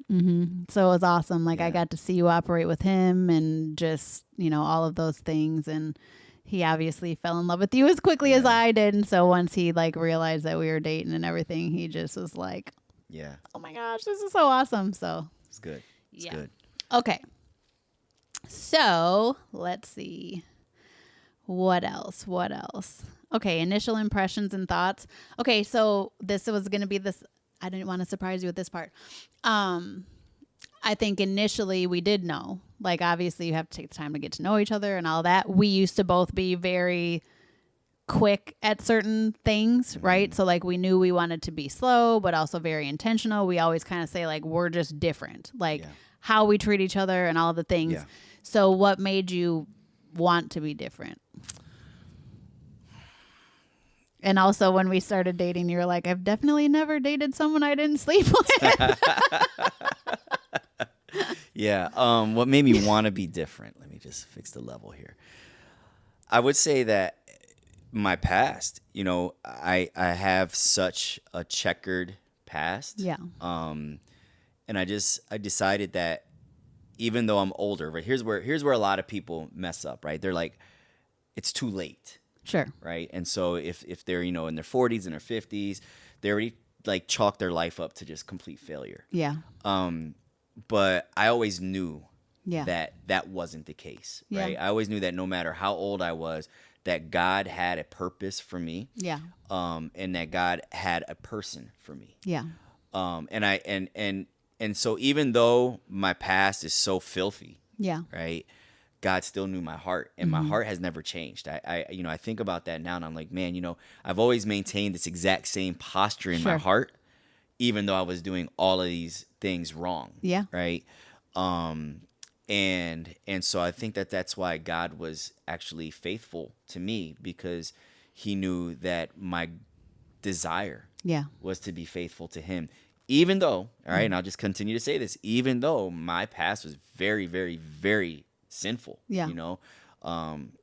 A: So it was awesome. Like I got to see you operate with him and just, all of those things. And he obviously fell in love with you as quickly as I did. And so once he like realized that we were dating and everything, he just was like, oh my gosh, this is so awesome. So
B: it's good. It's good.
A: Okay. So let's see. What else? Okay, initial impressions and thoughts. Okay, so this was going to be this. I didn't want to surprise you with this part. I think initially we did know. Like, obviously, you have to take the time to get to know each other and all that. We used to both be very quick at certain things, right? So, like, we knew we wanted to be slow, but also very intentional. We always kind of say, like, we're just different. Like, how we treat each other and all of the things. Yeah. So, what made you want to be different? And also when we started dating, you were like, I've definitely never dated someone I didn't sleep with.
B: What made me want to be different? Let me just fix the level here. I would say that my past, I have such a checkered past. Yeah. And I decided that even though I'm older, right? Here's where a lot of people mess up, right? They're like, it's too late.
A: Sure.
B: Right. And so if they're, in their 40s and their 50s, they already like chalk their life up to just complete failure.
A: Yeah.
B: but I always knew
A: Yeah.
B: that wasn't the case,
A: Yeah.
B: right? I always knew that no matter how old I was, that God had a purpose for me.
A: Yeah.
B: And that God had a person for me.
A: Yeah.
B: And so even though my past is so filthy,
A: Yeah.
B: right? God still knew my heart, and my heart has never changed. I think about that now, and I'm like, man, I've always maintained this exact same posture in my heart, even though I was doing all of these things wrong.
A: Yeah.
B: Right. And so I think that's why God was actually faithful to me, because he knew that my desire was to be faithful to him, even though, all right, and I'll just continue to say this, even though my past was very, very, very sinful.
A: Yeah.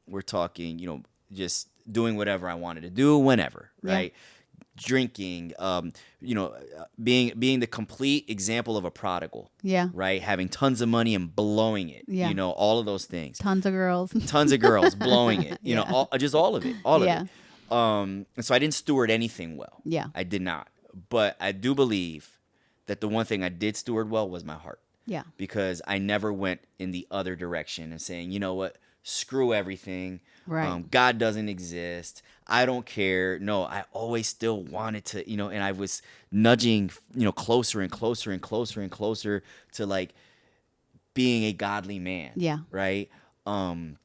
B: We're talking, just doing whatever I wanted to do whenever, right? Drinking, being the complete example of a prodigal.
A: Yeah.
B: Right? Having tons of money and blowing it.
A: Yeah.
B: All of those things.
A: Tons of girls.
B: Blowing it. Just all of it. All of
A: Yeah.
B: it. And so I didn't steward anything well.
A: Yeah.
B: I did not. But I do believe that the one thing I did steward well was my heart.
A: Yeah.
B: Because I never went in the other direction and saying, you know what, screw everything.
A: Right.
B: God doesn't exist. I don't care. No, I always still wanted to, and I was nudging, closer and closer and closer and closer to like being a godly man.
A: Yeah.
B: Right. And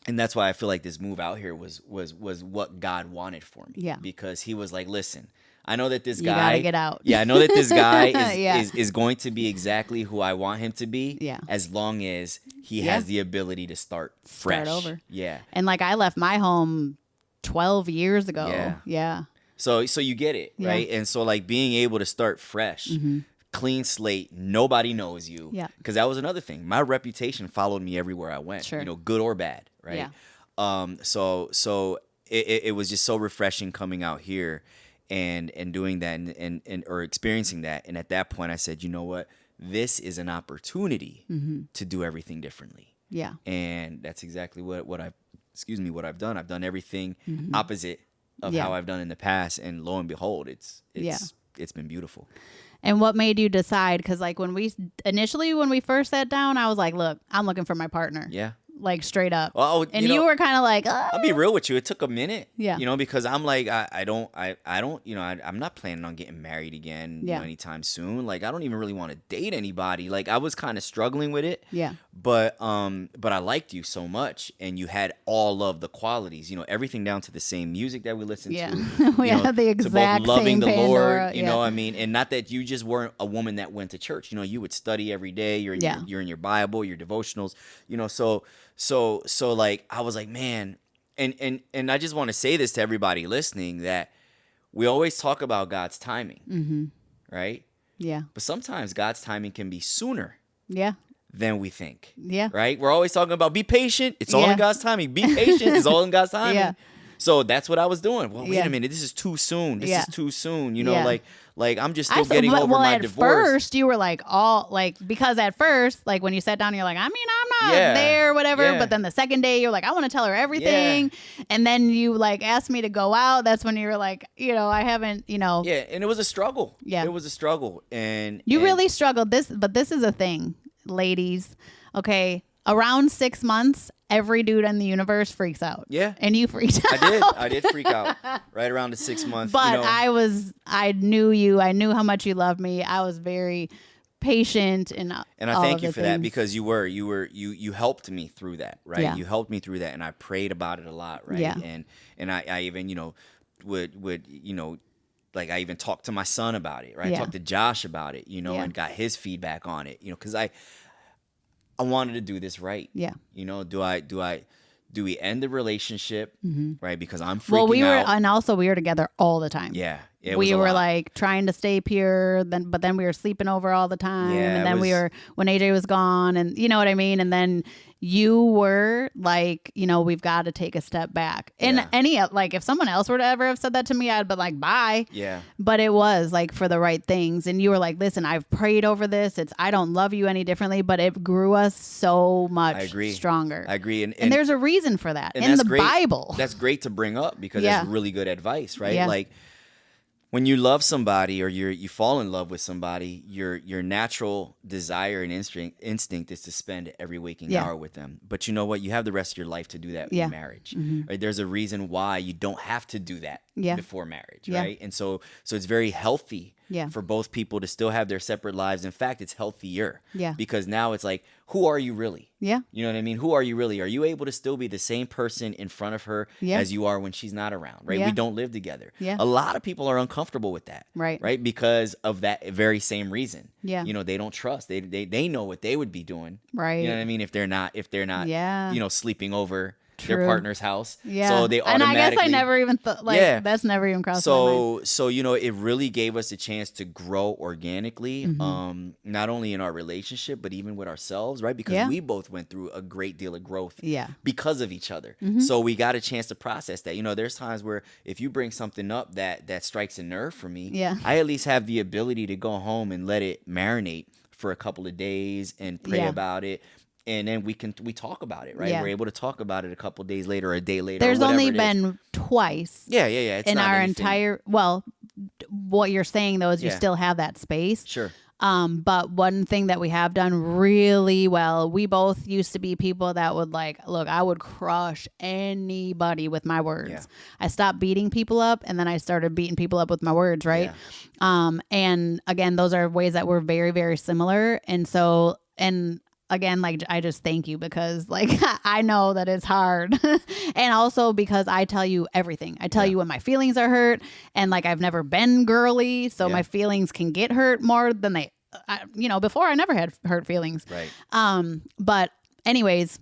B: that's why I feel like this move out here was what God wanted for me.
A: Yeah.
B: Because he was like, listen, I know that this guy.
A: You gotta get out.
B: Yeah, I know that this guy
A: Yeah.
B: is going to be exactly who I want him to be.
A: Yeah.
B: As long as he has the ability to start fresh.
A: Start over.
B: Yeah.
A: And like I left my home 12 years ago.
B: Yeah.
A: Yeah.
B: So you get it, right? And so like being able to start fresh, clean slate, nobody knows you.
A: Yeah.
B: Because that was another thing. My reputation followed me everywhere I went.
A: Sure.
B: Good or bad, right?
A: Yeah.
B: So it was just so refreshing coming out here and doing that and or experiencing that. And at that point I said, you know what? This is an opportunity to do everything differently.
A: Yeah.
B: And that's exactly what I've done. I've done everything opposite of how I've done in the past, and lo and behold, it's been beautiful.
A: And what made you decide? Because like when we first sat down, I was like, look, I'm looking for my partner.
B: Yeah.
A: Like straight up.
B: Oh,
A: and you were kind of like,
B: I'll be real with you. It took a minute.
A: Yeah.
B: Because I'm like, I'm not planning on getting married again anytime soon. Like, I don't even really want to date anybody. Like, I was kind of struggling with it.
A: Yeah.
B: But I liked you so much, and you had all of the qualities. Everything down to the same music that we listened to.
A: We had the exact
B: to both loving
A: same
B: the
A: Pandora,
B: Lord. You know what I mean? And not that you just weren't a woman that went to church. You would study every day. You're in your Bible, your devotionals. So like I was like, man, and I just want to say this to everybody listening, that we always talk about God's timing, right?
A: Yeah.
B: But sometimes God's timing can be sooner than we think.
A: Yeah.
B: Right? We're always talking about be patient. It's all in God's timing. Be patient. It's all in God's timing.
A: Yeah.
B: So that's what I was doing. Well, wait a minute. This is too soon. This is too soon. Like I'm just still getting over my divorce.
A: Well, at first you were like because at first, like when you sat down, you're like, I mean, I'm not there, whatever.
B: Yeah.
A: But then the second day you're like, I want to tell her everything. Yeah. And then you like asked me to go out. That's when you were like, I haven't, Yeah.
B: And it was a struggle.
A: Yeah.
B: It was a struggle. And
A: you really struggled but this is a thing, ladies. Okay. Around 6 months, every dude in the universe freaks out.
B: Yeah.
A: And you freaked out.
B: I did freak out right around the 6 months.
A: But I knew you. I knew how much you loved me. I was very patient and I
B: thank you for that, because you helped me through that, right?
A: Yeah.
B: You helped me through that, and I prayed about it a lot, right?
A: Yeah.
B: And I even, would like I even talked to my son about it, right?
A: Yeah.
B: I talked to Josh about it, and got his feedback on it, because I wanted to do this right.
A: Yeah.
B: Do we end the relationship, right? Because I'm freaking
A: well,
B: out.
A: And also we were together all the time.
B: Yeah.
A: We were like trying to stay pure, but then we were sleeping over all the time.
B: Yeah,
A: and then we were, when AJ was gone, and you know what I mean? And then you were like, we've got to take a step back. And if someone else were to ever have said that to me, I'd be like, bye.
B: Yeah.
A: But it was like for the right things. And you were like, listen, I've prayed over this. I don't love you any differently, but it grew us so much stronger.
B: I agree. And
A: there's a reason for that in the
B: great.
A: Bible.
B: That's great to bring up, because that's really good advice, right?
A: Yeah.
B: Like, when you love somebody or you fall in love with somebody, your natural desire and instinct is to spend every waking hour with them. But you know what? You have the rest of your life to do that in marriage. Right? There's a reason why you don't have to do that before marriage, right? And so it's very healthy for both people to still have their separate lives. In fact, it's healthier because now it's like, who are you really?
A: Yeah.
B: You know what I mean? Who are you really? Are you able to still be the same person in front of her as you are when she's not around, right? We don't live together. A lot of people are uncomfortable with that, right? Because of that very same reason. You know, they don't trust. They know what they would be doing,
A: right?
B: You know what I mean? If they're not, you know, sleeping over their partner's house.
A: Yeah.
B: So they automatically.
A: And I guess I never even thought, that's never even crossed my mind.
B: So, you know, it really gave us a chance to grow organically, not only in our relationship, but even with ourselves, right? Because we both went through a great deal of growth because of each other. So we got a chance to process that. You know, there's times where if you bring something up that strikes a nerve for me, I at least have the ability to go home and let it marinate for a couple of days and pray about it. And then we talk about it, right? We're able to talk about it a couple of days later or a day later.
A: There's only been twice.
B: Yeah. It's
A: in
B: not
A: our
B: anything.
A: entire, well, what you're saying though is you still have that space.
B: Sure.
A: But one thing that we have done really well, we both used to be people that would look, I would crush anybody with my words. Yeah. I stopped beating people up and then I started beating people up with my words, right? Yeah. And again, those are ways that we're very, very similar. And so, again, I just thank you because I know that it's hard. And also because I tell you everything. I tell you when my feelings are hurt and I've never been girly. So my feelings can get hurt more than before I never had hurt feelings.
B: Right.
A: But anyways,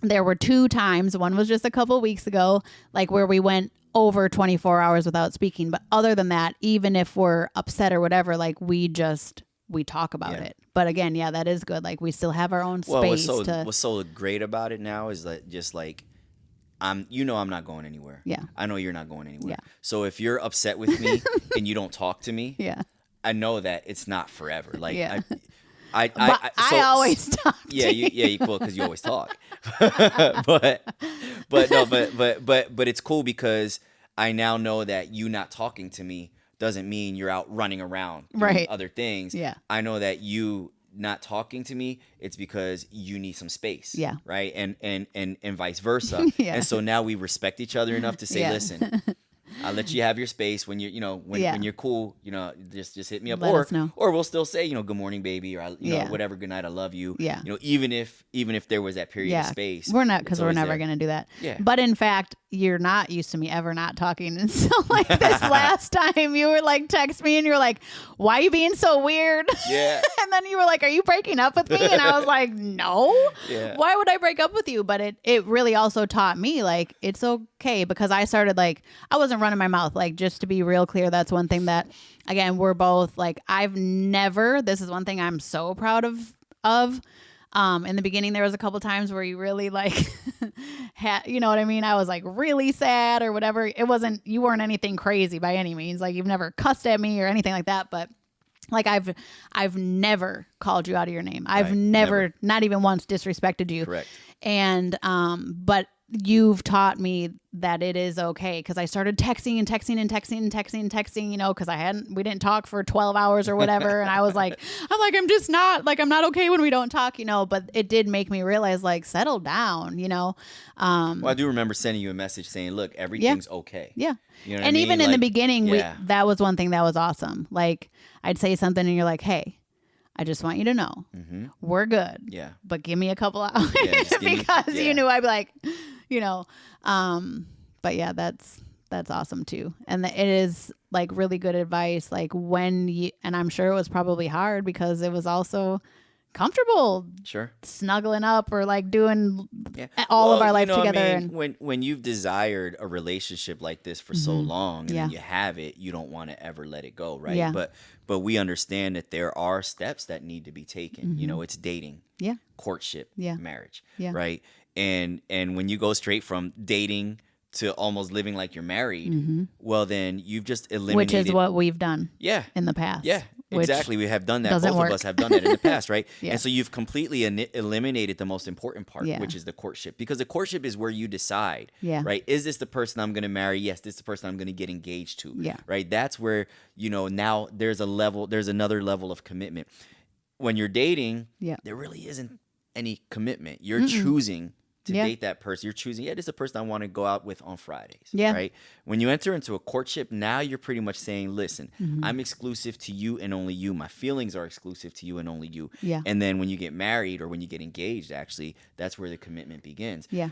A: there were 2 times. One was just a couple weeks ago, where we went over 24 hours without speaking. But other than that, even if we're upset or whatever, we talk about it. But again, that is good. We still have our own space.
B: What's so great about it now is that I'm not going anywhere.
A: Yeah.
B: I know you're not going anywhere.
A: Yeah.
B: So if you're upset with me and you don't talk to me, I know that it's not forever. I
A: always talk.
B: Well, because you always talk. but it's cool because I now know that you not talking to me doesn't mean you're out running around doing other things.
A: Yeah.
B: I know that you not talking to me, it's because you need some space.
A: Yeah.
B: Right. And vice versa. And so now we respect each other enough to say, listen, I'll let you have your space when you're, when you're cool, just hit me up.
A: Let us know.
B: Or we'll still say, good morning, baby, or whatever, good night, I love you.
A: Yeah.
B: even if there was that period of space.
A: We're not, because we're never going to do that.
B: Yeah.
A: But in fact, you're not used to me ever not talking. And so this last time you were text me and you were like, why are you being so weird?
B: Yeah.
A: And then you were like, are you breaking up with me? And I was like, no.
B: Yeah.
A: Why would I break up with you? But it really also taught me it's okay, because I started I wasn't running my mouth. Just to be real clear, that's one thing that, again, we're both I've never, this is one thing I'm so proud of. In the beginning, there was a couple times where you really you know what I mean? I was really sad or whatever. You weren't anything crazy by any means. You've never cussed at me or anything like that. But I've never called you out of your name. I've never, not even once, disrespected you.
B: Correct.
A: And, but you've taught me that it is okay, because I started texting, because we didn't talk for 12 hours or whatever. And I was I'm just not, I'm not okay when we don't talk, but it did make me realize, settle down,
B: Well, I do remember sending you a message saying, look, everything's okay.
A: Yeah.
B: You know
A: and even in the beginning,
B: that
A: was one thing that was awesome. I'd say something and you're like, hey, I just want you to know we're good.
B: Yeah.
A: But give me a couple hours because you knew I'd be but yeah, that's awesome too. And it is really good advice. When and I'm sure it was probably hard because it was also comfortable.
B: Sure.
A: Snuggling up or doing all of our life together. And
B: when you've desired a relationship like this for so long and then you have it, you don't want to ever let it go. Right.
A: Yeah.
B: But we understand that there are steps that need to be taken. It's dating, courtship, marriage, right? And when you go straight from dating to almost living like you're married, well, then you've just eliminated.
A: Which is what we've done
B: in
A: the past.
B: Yeah. Exactly. We have done that.
A: Doesn't
B: Both
A: work.
B: of us have done that in the past, right?
A: Yeah.
B: And so you've completely eliminated the most important part,
A: Yeah.
B: which is the courtship. Because the courtship is where you decide,
A: Yeah.
B: right? Is this the person I'm going to marry? Yes, this is the person I'm going to get engaged to,
A: Yeah.
B: right? That's where, now there's another level of commitment. When you're dating,
A: Yeah.
B: there really isn't any commitment. You're choosing to
A: Yeah.
B: date that person. You're choosing, this is the person I want to go out with on Fridays.
A: Yeah.
B: Right. When you enter into a courtship, now you're pretty much saying, listen, I'm exclusive to you and only you. My feelings are exclusive to you and only you.
A: Yeah.
B: And then when you get married or when you get engaged, actually, that's where the commitment begins.
A: Yeah.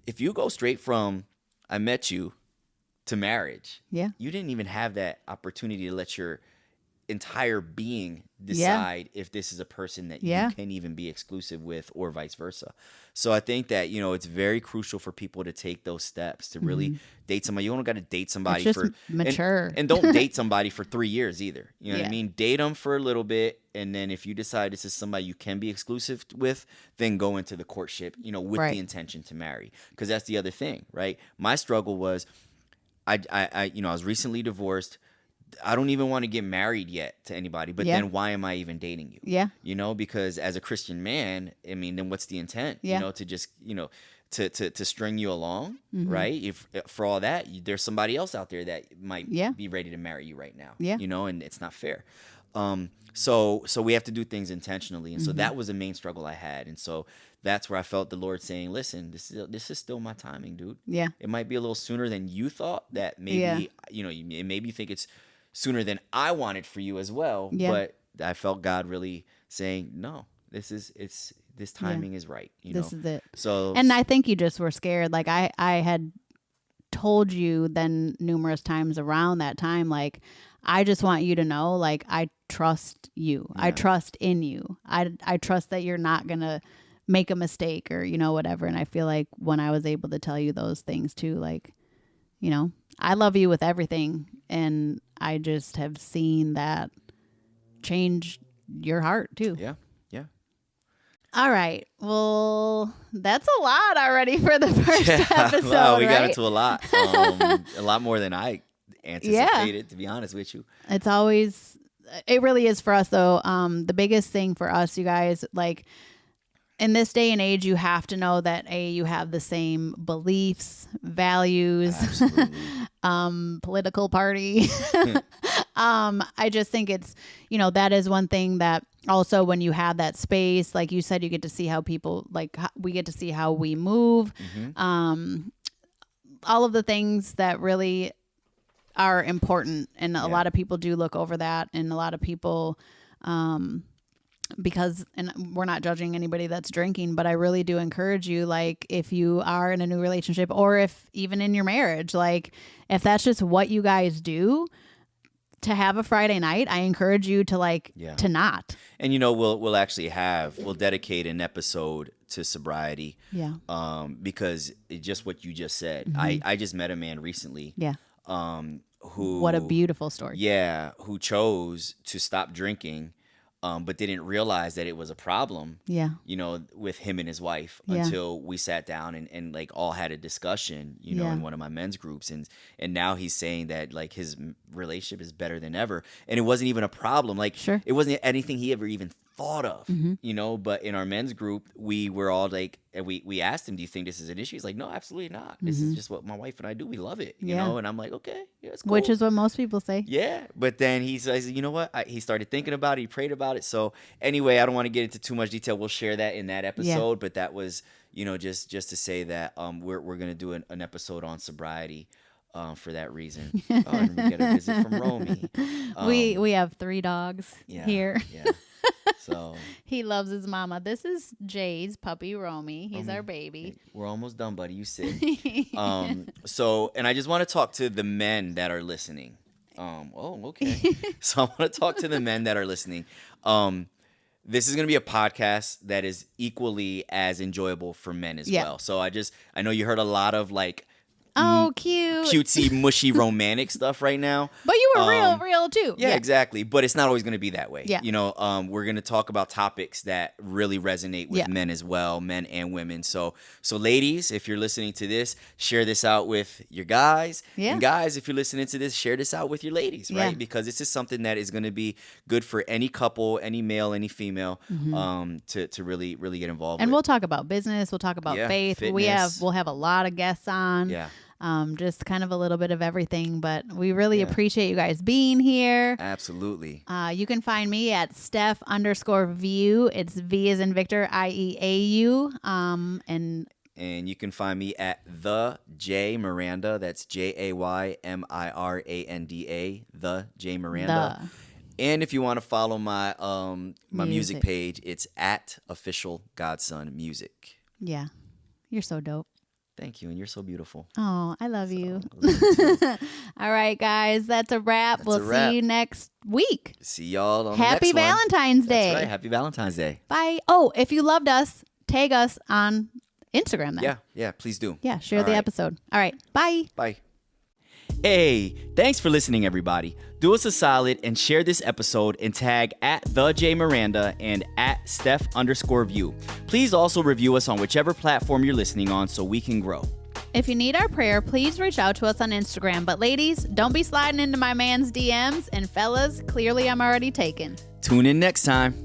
B: If you go straight from I met you to marriage,
A: Yeah.
B: you didn't even have that opportunity to let your entire being decide if this is a person that you can even be exclusive with or vice versa. So I think that, it's very crucial for people to take those steps to really date somebody. You don't got to date somebody
A: It's just mature.
B: And don't date somebody for 3 years either. You know what I
A: Yeah.
B: mean? Date them for a little bit. And then if you decide this is somebody you can be exclusive with, then go into the courtship, with
A: Right.
B: the intention to marry. Because that's the other thing, right? My struggle was I was recently divorced. I don't even want to get married yet to anybody, but then why am I even dating you?
A: Yeah.
B: Because as a Christian man, I mean, then what's the intent?
A: Yeah.
B: To just, to string you along, right? If for all that, there's somebody else out there that might be ready to marry you right now,
A: Yeah.
B: and it's not fair. So we have to do things intentionally. And so that was the main struggle I had. And so that's where I felt the Lord saying, listen, this is still my timing, dude.
A: Yeah.
B: It might be a little sooner than you thought that maybe, maybe you think it's sooner than I wanted for you as well.
A: Yeah.
B: But I felt God really saying, no, this timing is right.
A: This is it.
B: So,
A: And I think you just were scared. Like I had told you then numerous times around that time, like, I just want you to know, like, I trust you. I trust in you. I trust that you're not going to make a mistake or, whatever. And I feel like when I was able to tell you those things too, like, I love you with everything. And I just have seen that change your heart too.
B: Yeah. Yeah.
A: All right. Well, that's a lot already for the first episode.
B: Wow, we got
A: right?
B: into a lot. A lot more than I anticipated, to be honest with you.
A: It really is for us though. The biggest thing for us, you guys, like, in this day and age, you have to know that you have the same beliefs, values, political party. I just think it's, that is one thing that also when you have that space, like you said, you get to see how people, like we get to see how we move. All of the things that really are important. And a lot of people do look over that. And a lot of people, because, and we're not judging anybody that's drinking, but I really do encourage you, like, if you are in a new relationship or if even in your marriage, like, if that's just what you guys do to have a Friday night, I encourage you to to not.
B: And we'll dedicate an episode to sobriety.
A: Yeah.
B: Because it's just what you just said. I just met a man recently.
A: Yeah.
B: Who,
A: what a beautiful story.
B: Yeah. Who chose to stop drinking. But didn't realize that it was a problem, with him and his wife until we sat down and like all had a discussion, in one of my men's groups. And now he's saying that like his relationship is better than ever. And it wasn't even a problem. Like it wasn't anything he ever even thought of, but in our men's group, we were all like, and we asked him, do you think this is an issue? He's like, no, absolutely not. This is just what my wife and I do. We love it, you know? And I'm like, okay, yeah, it's cool.
A: Which is what most people say.
B: Yeah. But then he says, you know what? He started thinking about it. He prayed about it. So anyway, I don't want to get into too much detail. We'll share that in that episode. But that was, just to say that we're going to do an episode on sobriety. For that reason. And we get a visit from Romy.
A: We have 3 dogs here.
B: Yeah. So
A: he loves his mama. This is Jay's puppy, Romy. He's our baby.
B: We're almost done, buddy. You sit. So, and I just want to talk to the men that are listening. Okay. So I want to talk to the men that are listening. This is going to be a podcast that is equally as enjoyable for men as well. So I know you heard a lot of like
A: cute,
B: cutesy, mushy, romantic stuff right now.
A: But you were real too.
B: Yeah, exactly. But it's not always going to be that way.
A: Yeah.
B: You know, we're going to talk about topics that really resonate with men as well, men and women. So ladies, if you're listening to this, share this out with your guys. Yeah. And guys, if you're listening to this, share this out with your ladies, right? Yeah. Because this is something that is going to be good for any couple, any male, any female, to really, really get involved with.
A: And we'll talk about business. We'll talk about faith.
B: Fitness.
A: We'll have a lot of guests on.
B: Yeah.
A: Just kind of a little bit of everything, but we really appreciate you guys being here.
B: Absolutely.
A: You can find me at Steph_View. It's V as in Victor, IEAU. And
B: you can find me at the Jay Miranda. That's JayMiranda. The Jay Miranda. And if you want to follow my my music page, it's at Official Godson Music.
A: Yeah, you're so dope.
B: Thank you, and you're so beautiful.
A: Oh, I love you. You All right, guys, that's a wrap. We'll see you next week.
B: See y'all on
A: Happy
B: the next
A: Valentine's Day.
B: That's right. Happy Valentine's Day.
A: Bye. Oh, if you loved us, tag us on Instagram then.
B: Yeah, please do.
A: Yeah, share the episode. All right, bye.
B: Bye. Hey, thanks for listening, everybody. Do us a solid and share this episode and tag at the Jay Miranda and at Steph_View. Please also review us on whichever platform you're listening on so we can grow.
A: If you need our prayer, please reach out to us on Instagram. But ladies, don't be sliding into my man's DMs. And fellas, clearly I'm already taken.
B: Tune in next time.